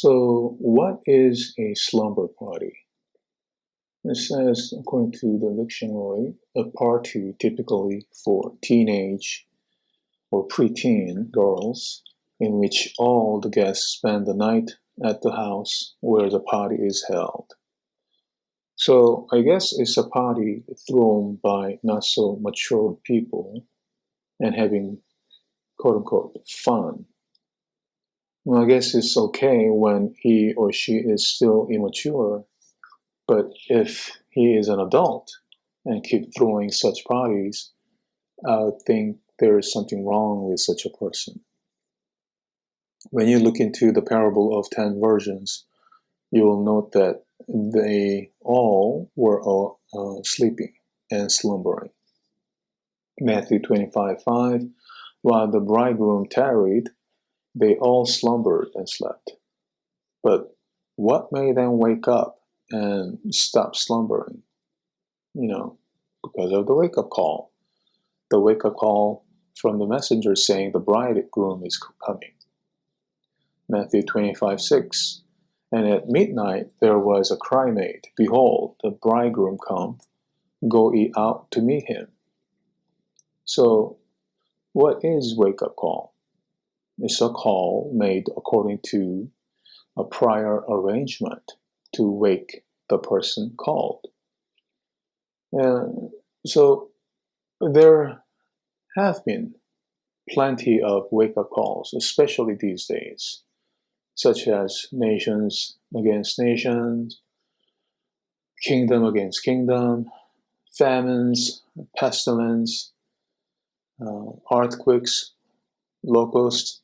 So, what is a slumber party? It says, according to the dictionary, a party typically for teenage or preteen girls in which all the guests spend the night at the house where the party is held. So, I guess it's a party thrown by not so mature people and having quote unquote fun. Well, I guess it's okay when he or she is still immature, but if he is an adult and keep throwing such parties, I would think there is something wrong with such a person. When you look into the parable of 10 virgins, you will note that they all were sleeping and slumbering. Matthew 25:5, while the bridegroom tarried, they all slumbered and slept. But what made them wake up and stop slumbering? Because of the wake-up call. The wake-up call from the messenger saying the bridegroom is coming. Matthew 25:6, and at midnight there was a cry made, behold, the bridegroom cometh, go ye out to meet him. So, what is wake-up call? It's a call made according to a prior arrangement to wake the person called. So there have been plenty of wake-up calls, especially these days, such as nations against nations, kingdom against kingdom, famines, pestilence, earthquakes, locusts,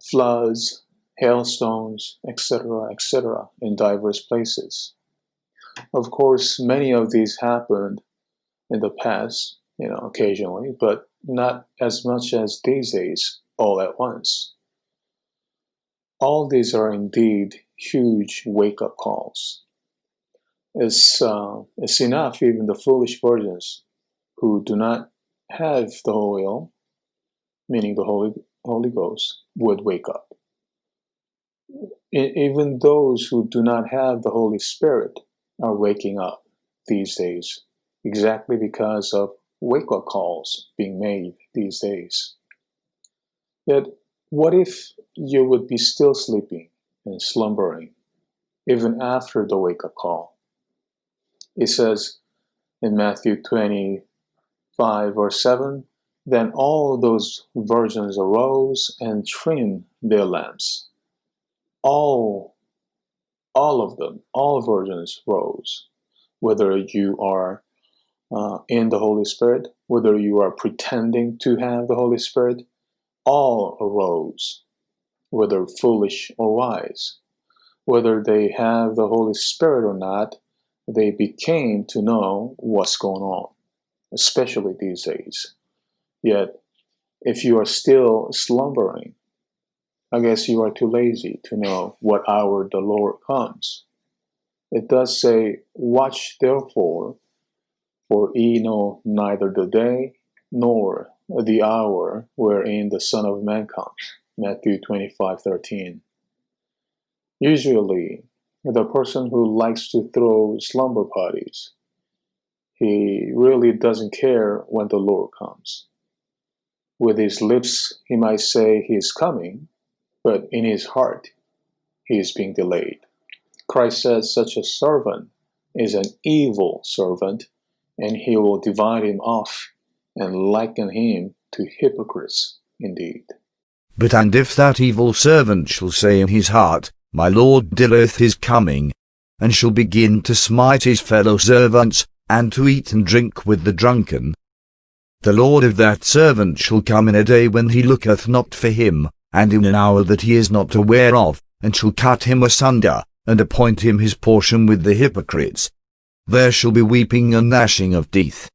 floods, hailstones, etc., in diverse places. Of course, many of these happened in the past, occasionally, but not as much as these days, all at once. All these are indeed huge wake-up calls. It's enough even the foolish virgins who do not have the oil, meaning the Holy Ghost, would wake up. Even those who do not have the Holy Spirit are waking up these days, exactly because of wake-up calls being made these days. Yet, what if you would be still sleeping and slumbering, even after the wake-up call? It says in Matthew 25, verse 7, then all those virgins arose and trimmed their lamps. All of them, all virgins rose. Whether you are in the Holy Spirit, whether you are pretending to have the Holy Spirit, all arose, whether foolish or wise. Whether they have the Holy Spirit or not, they became to know what's going on, especially these days. Yet, if you are still slumbering, I guess you are too lazy to know what hour the Lord comes. It does say, watch therefore, for ye know neither the day nor the hour wherein the Son of Man comes. Matthew 25:13. Usually, the person who likes to throw slumber parties, he really doesn't care when the Lord comes. With his lips, he might say he is coming, but in his heart, he is being delayed. Christ says such a servant is an evil servant, and he will divide him off and liken him to hypocrites indeed. And if that evil servant shall say in his heart, my Lord delayeth his coming, and shall begin to smite his fellow servants, and to eat and drink with the drunken, the Lord of that servant shall come in a day when he looketh not for him, and in an hour that he is not aware of, and shall cut him asunder, and appoint him his portion with the hypocrites. There shall be weeping and gnashing of teeth.